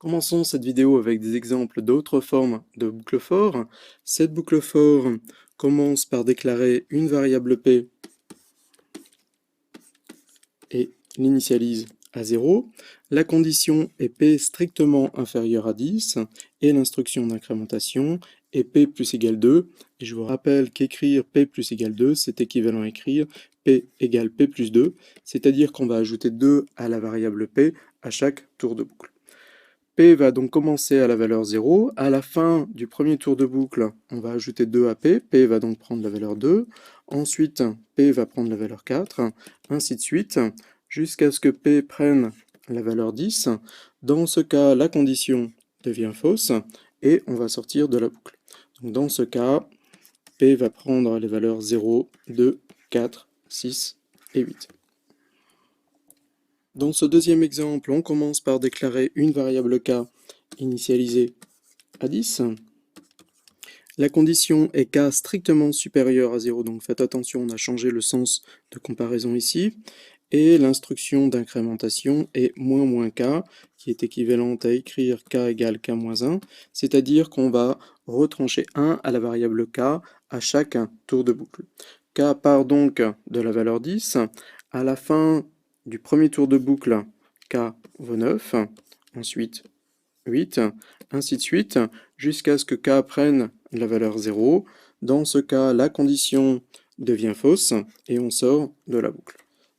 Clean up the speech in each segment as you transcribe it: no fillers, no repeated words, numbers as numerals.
Commençons cette vidéo avec des exemples d'autres formes de boucle for. Cette boucle for commence par déclarer une variable p et l'initialise à 0. La condition est p strictement inférieur à 10 et l'instruction d'incrémentation est p plus égale 2. Et je vous rappelle qu'écrire p plus égale 2, c'est équivalent à écrire p égale p plus 2, c'est-à-dire qu'on va ajouter 2 à la variable p à chaque tour de boucle. P va donc commencer à la valeur 0. À la fin du premier tour de boucle, on va ajouter 2 à P. P va donc prendre la valeur 2. Ensuite, P va prendre la valeur 4, ainsi de suite, jusqu'à ce que P prenne la valeur 10. Dans ce cas, la condition devient fausse et on va sortir de la boucle. Donc dans ce cas, P va prendre les valeurs 0, 2, 4, 6 et 8. Dans ce deuxième exemple, on commence par déclarer une variable k initialisée à 10. La condition est k strictement supérieur à 0, donc faites attention, on a changé le sens de comparaison ici. Et l'instruction d'incrémentation est -k, qui est équivalente à écrire k égale k-1, c'est-à-dire qu'on va retrancher 1 à la variable k à chaque tour de boucle. K part donc de la valeur 10. À la fin du premier tour de boucle, k vaut 9, ensuite 8, ainsi de suite, jusqu'à ce que k prenne la valeur 0. Dans ce cas, la condition devient fausse et on sort de la boucle.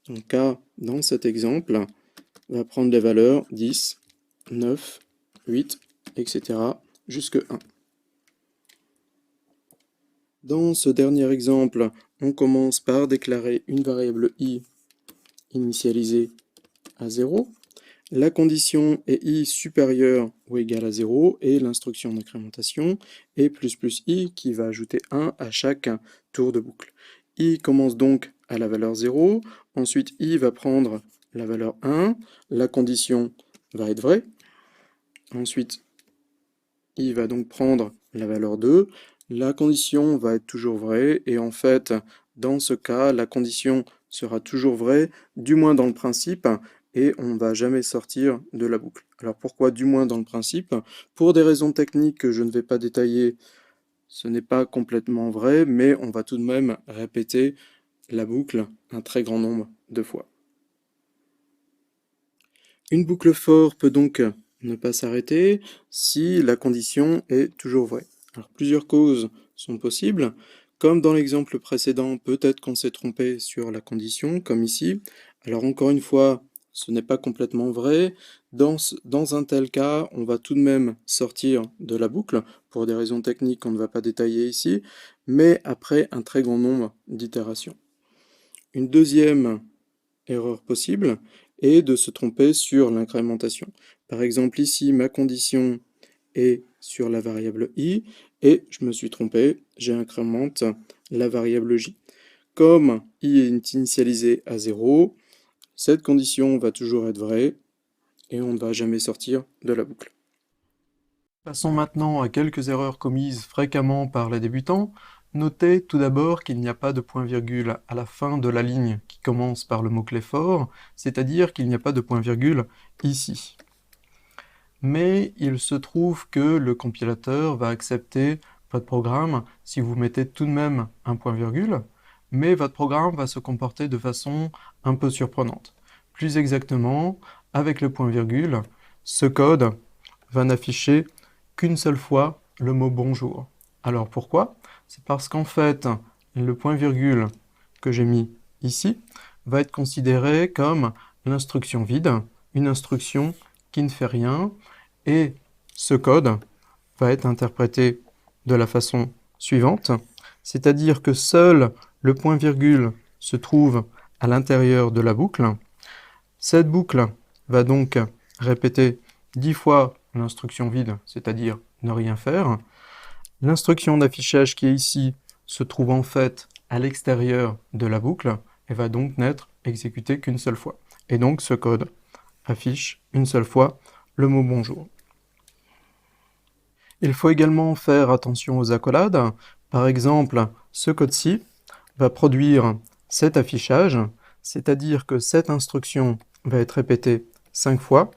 Donc k, dans cet exemple, va prendre les valeurs 10, 9, 8, etc. jusque 1. Dans ce dernier exemple, on commence par déclarer une variable i initialisée à 0. La condition est i supérieur ou égal à 0 et l'instruction d'incrémentation est ++i qui va ajouter 1 à chaque tour de boucle. I commence donc à la valeur 0, ensuite i va prendre la valeur 1, la condition va être vraie, ensuite i va donc prendre la valeur 2, la condition va être toujours vraie, et en fait, dans ce cas, la condition sera toujours vraie, du moins dans le principe, et on ne va jamais sortir de la boucle. Alors pourquoi du moins dans le principe? Pour des raisons techniques que je ne vais pas détailler, ce n'est pas complètement vrai, mais on va tout de même répéter la boucle un très grand nombre de fois. Une boucle for peut donc ne pas s'arrêter si la condition est toujours vraie. Alors plusieurs causes sont possibles. Comme dans l'exemple précédent, peut-être qu'on s'est trompé sur la condition, comme ici. Alors encore une fois, ce n'est pas complètement vrai. Dans un tel cas, on va tout de même sortir de la boucle, pour des raisons techniques qu'on ne va pas détailler ici, mais après un très grand nombre d'itérations. Une deuxième erreur possible est de se tromper sur l'incrémentation. Par exemple, ici, ma condition est sur la variable i, et je me suis trompé, j'incrémente la variable j. Comme i est initialisé à 0, cette condition va toujours être vraie, et on ne va jamais sortir de la boucle. Passons maintenant à quelques erreurs commises fréquemment par les débutants. Notez tout d'abord qu'il n'y a pas de point-virgule à la fin de la ligne qui commence par le mot-clé for, c'est-à-dire qu'il n'y a pas de point-virgule ici. Mais il se trouve que le compilateur va accepter votre programme si vous mettez tout de même un point-virgule, mais votre programme va se comporter de façon un peu surprenante. Plus exactement, avec le point-virgule, ce code va n'afficher qu'une seule fois le mot bonjour. Alors pourquoi? C'est parce qu'en fait, le point-virgule que j'ai mis ici va être considéré comme l'instruction vide, une instruction qui ne fait rien, et ce code va être interprété de la façon suivante, c'est-à-dire que seul le point-virgule se trouve à l'intérieur de la boucle. Cette boucle va donc répéter 10 fois l'instruction vide, c'est-à-dire ne rien faire. L'instruction d'affichage qui est ici se trouve en fait à l'extérieur de la boucle et va donc n'être exécutée qu'une seule fois. Et donc ce code affiche une seule fois le mot bonjour. Il faut également faire attention aux accolades. Par exemple, ce code-ci va produire cet affichage, c'est-à-dire que cette instruction va être répétée 5 fois,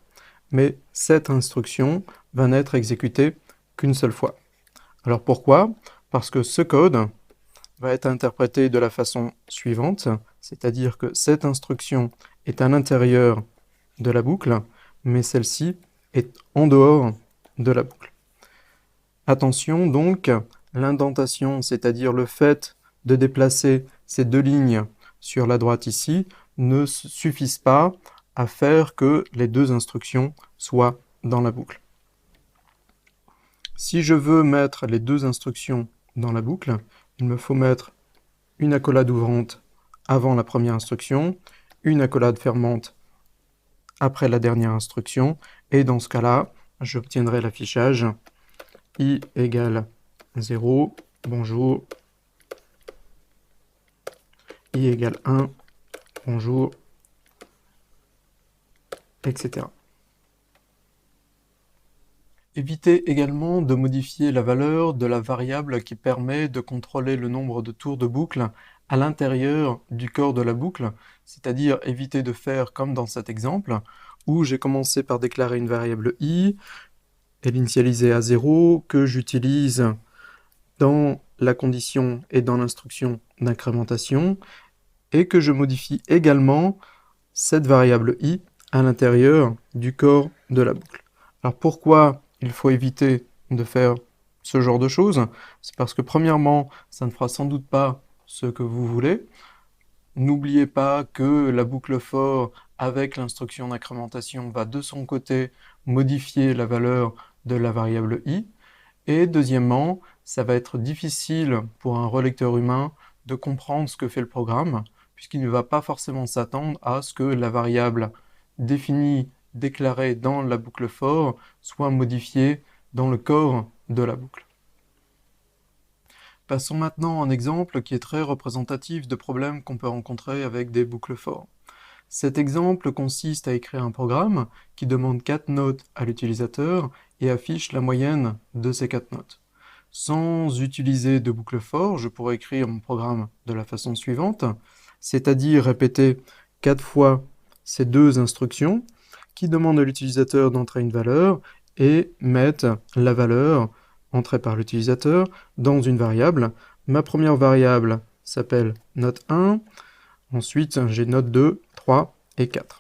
mais cette instruction va n'être exécutée qu'une seule fois. Alors pourquoi? Parce que ce code va être interprété de la façon suivante, c'est-à-dire que cette instruction est à l'intérieur de la boucle, mais celle-ci est en dehors de la boucle. Attention donc, l'indentation, c'est-à-dire le fait de déplacer ces deux lignes sur la droite ici, ne suffisent pas à faire que les deux instructions soient dans la boucle. Si je veux mettre les deux instructions dans la boucle, il me faut mettre une accolade ouvrante avant la première instruction, une accolade fermante après la dernière instruction, et dans ce cas-là, j'obtiendrai l'affichage i égale 0, bonjour, i égale 1, bonjour, etc. Évitez également de modifier la valeur de la variable qui permet de contrôler le nombre de tours de boucle à l'intérieur du corps de la boucle, c'est-à-dire éviter de faire comme dans cet exemple, où j'ai commencé par déclarer une variable i, et l'initialiser à 0, que j'utilise dans la condition et dans l'instruction d'incrémentation, et que je modifie également cette variable i à l'intérieur du corps de la boucle. Alors pourquoi il faut éviter de faire ce genre de choses? C'est parce que premièrement, ça ne fera sans doute pas ce que vous voulez. N'oubliez pas que la boucle for avec l'instruction d'incrémentation va de son côté modifier la valeur de la variable i. Et deuxièmement, ça va être difficile pour un relecteur humain de comprendre ce que fait le programme, puisqu'il ne va pas forcément s'attendre à ce que la variable définie, déclarée dans la boucle for, soit modifiée dans le corps de la boucle. Passons maintenant à un exemple qui est très représentatif de problèmes qu'on peut rencontrer avec des boucles for. Cet exemple consiste à écrire un programme qui demande 4 notes à l'utilisateur et affiche la moyenne de ces 4 notes. Sans utiliser de boucle for, je pourrais écrire mon programme de la façon suivante, c'est-à-dire répéter 4 fois ces deux instructions qui demandent à l'utilisateur d'entrer une valeur et mettre la valeur entrée par l'utilisateur dans une variable. Ma première variable s'appelle note 1, ensuite j'ai note 2, 3 et 4.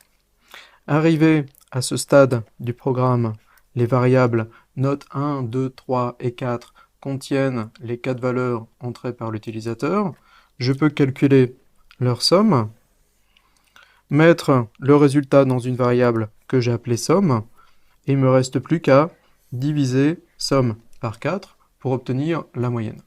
Arrivé à ce stade du programme, les variables note 1, 2, 3 et 4 contiennent les 4 valeurs entrées par l'utilisateur. Je peux calculer leur somme, mettre le résultat dans une variable que j'ai appelée somme, et il ne me reste plus qu'à diviser somme par 4 pour obtenir la moyenne.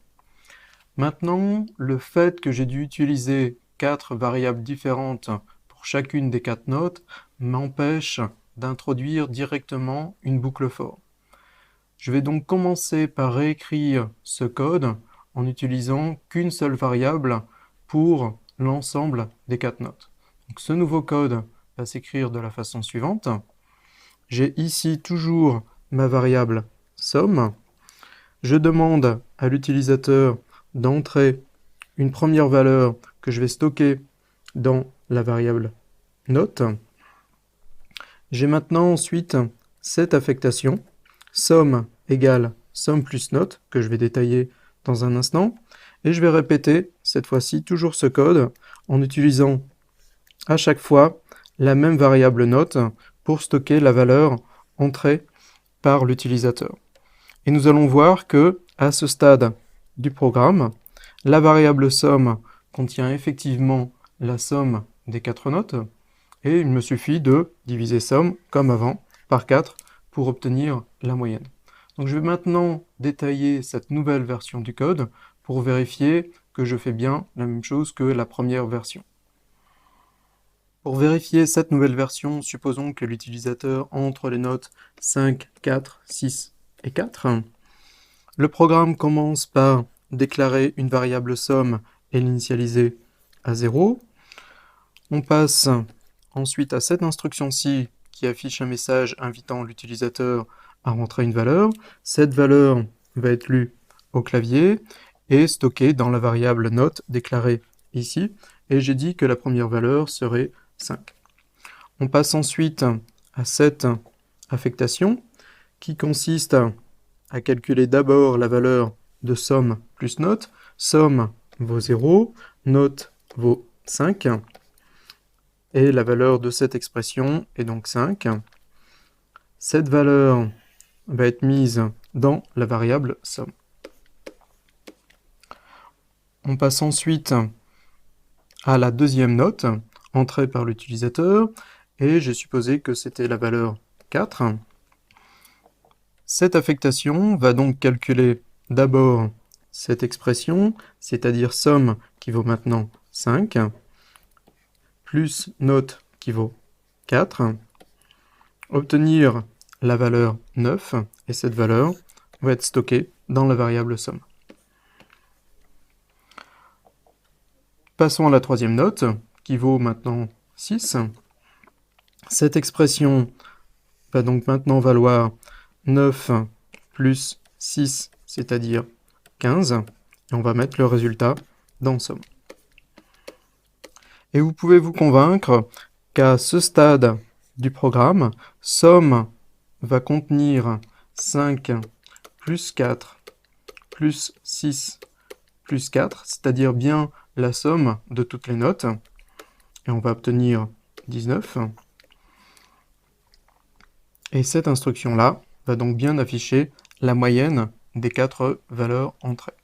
Maintenant, le fait que j'ai dû utiliser 4 variables différentes pour chacune des 4 notes m'empêche d'introduire directement une boucle for. Je vais donc commencer par réécrire ce code en n'utilisant qu'une seule variable pour l'ensemble des 4 notes. Donc ce nouveau code va s'écrire de la façon suivante. J'ai ici toujours ma variable somme. Je demande à l'utilisateur d'entrer une première valeur que je vais stocker dans la variable note. J'ai maintenant ensuite cette affectation, somme égale somme plus note, que je vais détailler dans un instant, et je vais répéter cette fois-ci toujours ce code en utilisant à chaque fois la même variable note pour stocker la valeur entrée par l'utilisateur. Et nous allons voir que à ce stade du programme, la variable somme contient effectivement la somme des 4 notes, et il me suffit de diviser somme, comme avant, par 4 pour obtenir la moyenne. Donc je vais maintenant détailler cette nouvelle version du code pour vérifier que je fais bien la même chose que la première version. Pour vérifier cette nouvelle version, supposons que l'utilisateur entre les notes 5, 4, 6 et 4. Le programme commence par déclarer une variable somme et l'initialiser à 0. On passe ensuite à cette instruction-ci qui affiche un message invitant l'utilisateur à rentrer une valeur. Cette valeur va être lue au clavier et stockée dans la variable note déclarée ici. Et j'ai dit que la première valeur serait 5. On passe ensuite à cette affectation qui consiste à calculer d'abord la valeur de somme plus note. Somme vaut 0, note vaut 5, et la valeur de cette expression est donc 5. Cette valeur va être mise dans la variable somme. On passe ensuite à la deuxième note, entrée par l'utilisateur, et j'ai supposé que c'était la valeur 4. Cette affectation va donc calculer d'abord cette expression, c'est-à-dire somme qui vaut maintenant 5, plus note qui vaut 4, obtenir la valeur 9, et cette valeur va être stockée dans la variable somme. Passons à la troisième note, qui vaut maintenant 6. Cette expression va donc maintenant valoir 9 plus 6, c'est-à-dire 15, et on va mettre le résultat dans somme. Et vous pouvez vous convaincre qu'à ce stade du programme, somme va contenir 5 plus 4 plus 6 plus 4, c'est-à-dire bien la somme de toutes les notes, et on va obtenir 19. Et cette instruction-là va donc bien afficher la moyenne des 4 valeurs entrées.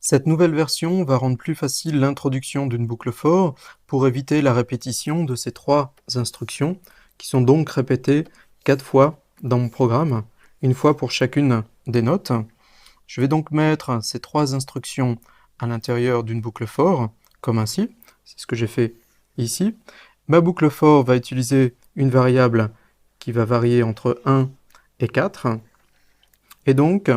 Cette nouvelle version va rendre plus facile l'introduction d'une boucle for pour éviter la répétition de ces 3 instructions qui sont donc répétées 4 fois dans mon programme, une fois pour chacune des notes. Je vais donc mettre ces 3 instructions à l'intérieur d'une boucle for, comme ainsi. C'est ce que j'ai fait ici. Ma boucle for va utiliser une variable qui va varier entre 1 et 4. Et donc,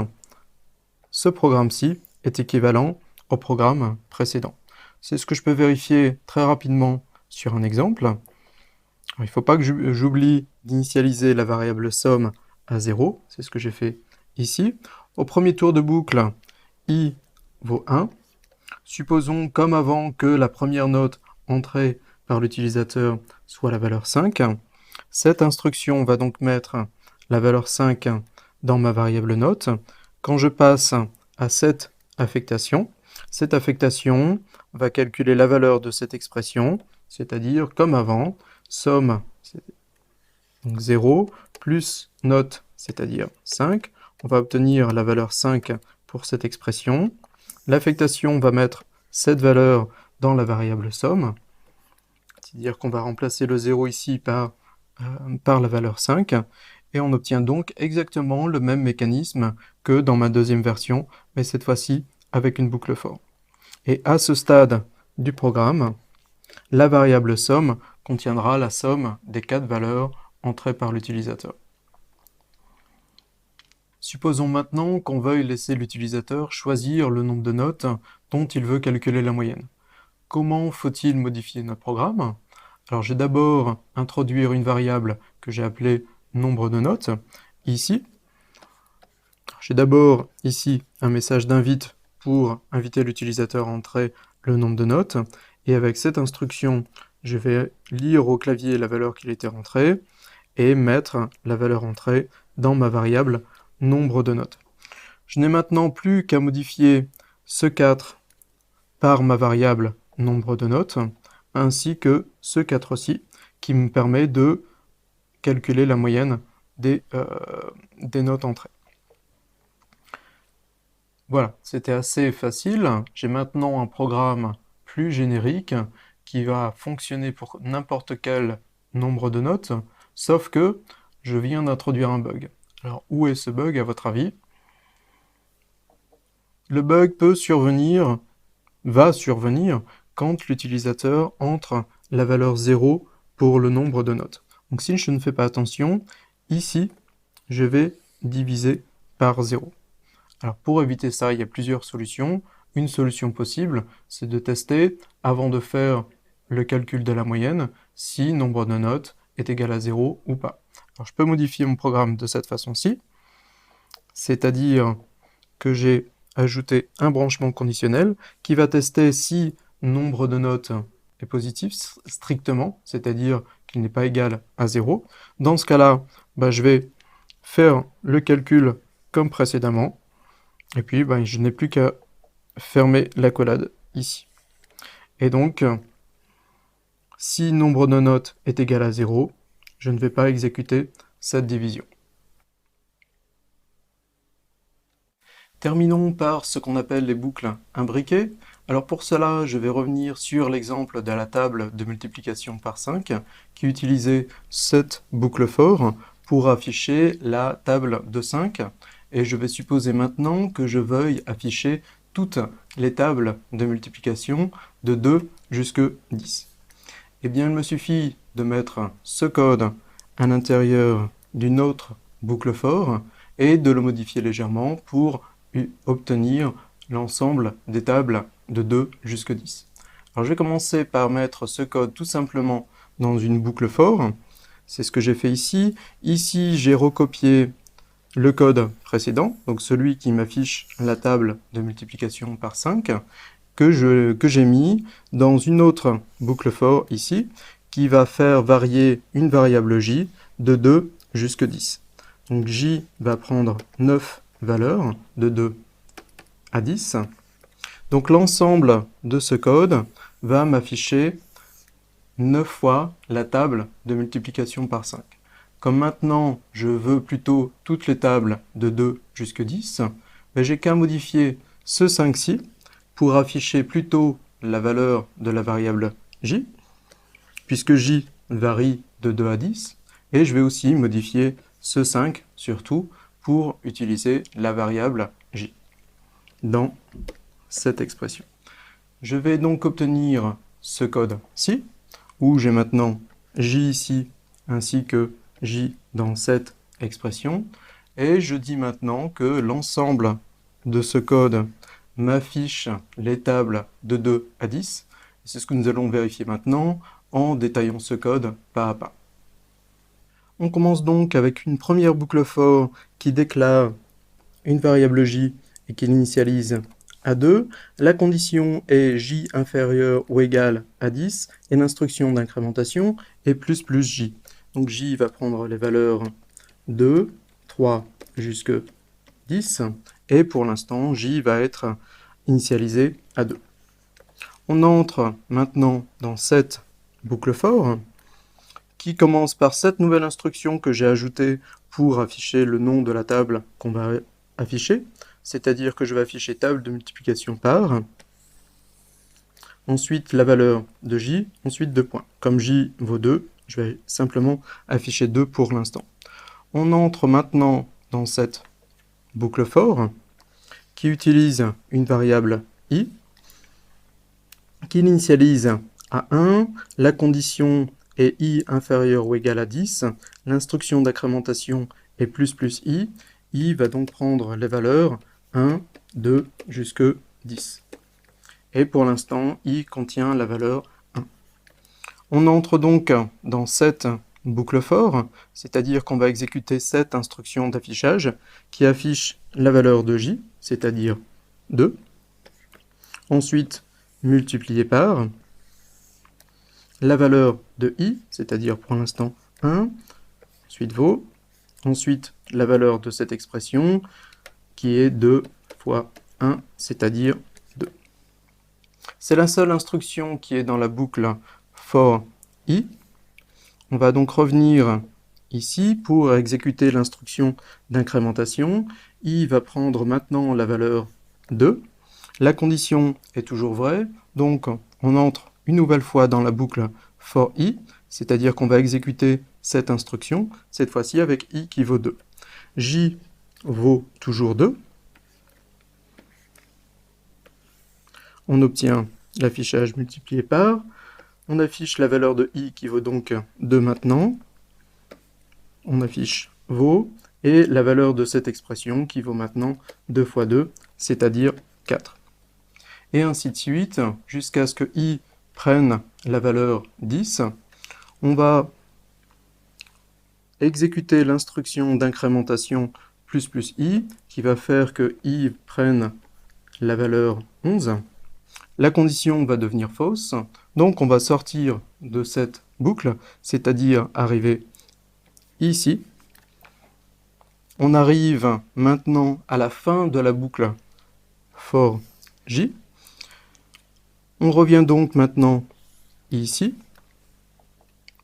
ce programme-ci est équivalent au programme précédent. C'est ce que je peux vérifier très rapidement sur un exemple. Alors, il ne faut pas que j'oublie d'initialiser la variable somme à 0. C'est ce que j'ai fait ici. Au premier tour de boucle, i vaut 1. Supposons, comme avant, que la première note entrée par l'utilisateur soit la valeur 5. Cette instruction va donc mettre la valeur 5 dans ma variable note. Quand je passe à cette affectation va calculer la valeur de cette expression, c'est-à-dire, comme avant, somme, donc 0, plus note, c'est-à-dire 5. On va obtenir la valeur 5 pour cette expression. L'affectation va mettre cette valeur dans la variable somme, c'est-à-dire qu'on va remplacer le 0 ici par la valeur 5, et on obtient donc exactement le même mécanisme que dans ma deuxième version, mais cette fois-ci avec une boucle for. Et à ce stade du programme, la variable somme contiendra la somme des 4 valeurs entrées par l'utilisateur. Supposons maintenant qu'on veuille laisser l'utilisateur choisir le nombre de notes dont il veut calculer la moyenne. Comment faut-il modifier notre programme? Alors je vais d'abord introduire une variable que j'ai appelée nombre de notes, ici. J'ai d'abord ici un message d'invite pour inviter l'utilisateur à entrer le nombre de notes, et avec cette instruction, je vais lire au clavier la valeur qu'il était rentrée, et mettre la valeur entrée dans ma variable nombre de notes. Je n'ai maintenant plus qu'à modifier ce 4 par ma variable nombre de notes, ainsi que ce 4-ci, qui me permet de calculer la moyenne des notes entrées. Voilà, c'était assez facile. J'ai maintenant un programme plus générique qui va fonctionner pour n'importe quel nombre de notes, sauf que je viens d'introduire un bug. Alors, où est ce bug à votre avis? Le bug va survenir quand l'utilisateur entre la valeur 0 pour le nombre de notes. Donc si je ne fais pas attention, ici, je vais diviser par 0. Alors pour éviter ça, il y a plusieurs solutions. Une solution possible, c'est de tester, avant de faire le calcul de la moyenne, si nombre de notes est égal à 0 ou pas. Alors je peux modifier mon programme de cette façon-ci, c'est-à-dire que j'ai ajouté un branchement conditionnel qui va tester si nombre de notes est positif strictement, c'est-à-dire qui n'est pas égal à 0. Dans ce cas-là, je vais faire le calcul comme précédemment, et puis je n'ai plus qu'à fermer l'accolade ici. Et donc, si nombre de notes est égal à 0, je ne vais pas exécuter cette division. Terminons par ce qu'on appelle les boucles imbriquées. Alors pour cela, je vais revenir sur l'exemple de la table de multiplication par 5 qui utilisait cette boucle for pour afficher la table de 5. Et je vais supposer maintenant que je veuille afficher toutes les tables de multiplication de 2 jusqu'à 10. Eh bien, il me suffit de mettre ce code à l'intérieur d'une autre boucle for et de le modifier légèrement pour obtenir l'ensemble des tables de 2 jusqu'à 10. Alors je vais commencer par mettre ce code tout simplement dans une boucle for. C'est ce que j'ai fait ici. Ici, j'ai recopié le code précédent, donc celui qui m'affiche la table de multiplication par 5, que j'ai mis dans une autre boucle for ici, qui va faire varier une variable j de 2 jusqu'à 10. Donc j va prendre 9 valeurs de 2 à 10. Donc l'ensemble de ce code va m'afficher 9 fois la table de multiplication par 5. Comme maintenant je veux plutôt toutes les tables de 2 jusqu'à 10, j'ai qu'à modifier ce 5-ci pour afficher plutôt la valeur de la variable j, puisque j varie de 2 à 10, et je vais aussi modifier ce 5 surtout pour utiliser la variable j dans cette expression. Je vais donc obtenir ce code-ci, où j'ai maintenant j ici, ainsi que j dans cette expression, et je dis maintenant que l'ensemble de ce code m'affiche les tables de 2 à 10. C'est ce que nous allons vérifier maintenant en détaillant ce code pas à pas. On commence donc avec une première boucle for qui déclare une variable j et qui l'initialise à 2. La condition est j inférieur ou égal à 10 et l'instruction d'incrémentation est plus j. Donc j va prendre les valeurs 2, 3 jusqu'à 10 et pour l'instant j va être initialisé à 2. On entre maintenant dans cette boucle for qui commence par cette nouvelle instruction que j'ai ajoutée pour afficher le nom de la table qu'on va afficher, c'est-à-dire que je vais afficher table de multiplication par, ensuite la valeur de j, ensuite 2 points. Comme j vaut 2, je vais simplement afficher 2 pour l'instant. On entre maintenant dans cette boucle for qui utilise une variable i, qui l'initialise à 1, la condition est i inférieur ou égal à 10, l'instruction d'incrémentation est plus i va donc prendre les valeurs 1, 2 jusqu'à 10. Et pour l'instant, i contient la valeur 1. On entre donc dans cette boucle for, c'est-à-dire qu'on va exécuter cette instruction d'affichage qui affiche la valeur de j, c'est-à-dire 2. Ensuite, multiplié par la valeur de i, c'est-à-dire pour l'instant 1, ensuite vaut, ensuite la valeur de cette expression qui est 2 fois 1, c'est-à-dire 2. C'est la seule instruction qui est dans la boucle for i. On va donc revenir ici pour exécuter l'instruction d'incrémentation. I va prendre maintenant la valeur 2. La condition est toujours vraie, donc on entre une nouvelle fois dans la boucle for i, c'est-à-dire qu'on va exécuter cette instruction, cette fois-ci avec i qui vaut 2. J vaut toujours 2. On obtient l'affichage multiplié par. On affiche la valeur de i qui vaut donc 2 maintenant. On affiche vaut et la valeur de cette expression qui vaut maintenant 2 fois 2, c'est-à-dire 4. Et ainsi de suite, jusqu'à ce que i prenne la valeur 10. On va exécuter l'instruction d'incrémentation plus i, qui va faire que i prenne la valeur 11. La condition va devenir fausse, donc on va sortir de cette boucle, c'est-à-dire arriver ici. On arrive maintenant à la fin de la boucle for j. On revient donc maintenant ici.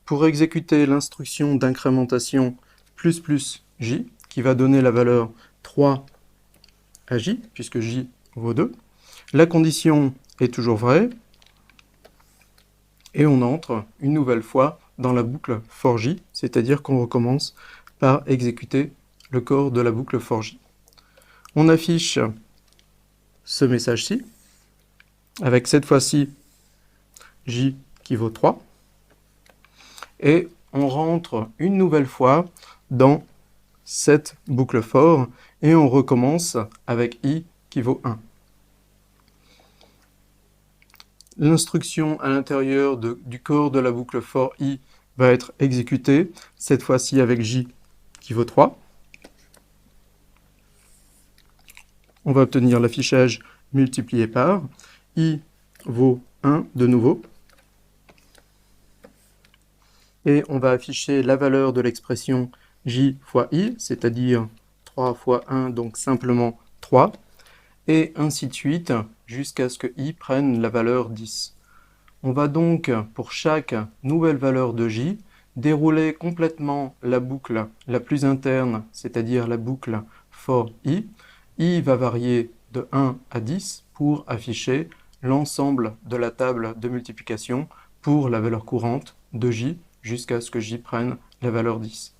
Pour exécuter l'instruction d'incrémentation plus plus j, qui va donner la valeur 3 à j, puisque j vaut 2, la condition est toujours vraie, et on entre une nouvelle fois dans la boucle for j, c'est-à-dire qu'on recommence par exécuter le corps de la boucle for j. On affiche ce message-ci, avec cette fois-ci j qui vaut 3, et on rentre une nouvelle fois dans cette boucle for, et on recommence avec i qui vaut 1. L'instruction à l'intérieur du corps de la boucle for i va être exécutée, cette fois-ci avec j qui vaut 3. On va obtenir l'affichage multiplié par i vaut 1 de nouveau. Et on va afficher la valeur de l'expression j fois i, c'est-à-dire 3 fois 1, donc simplement 3, et ainsi de suite, jusqu'à ce que i prenne la valeur 10. On va donc, pour chaque nouvelle valeur de j, dérouler complètement la boucle la plus interne, c'est-à-dire la boucle for i. I va varier de 1 à 10 pour afficher l'ensemble de la table de multiplication pour la valeur courante de j, jusqu'à ce que j prenne la valeur 10.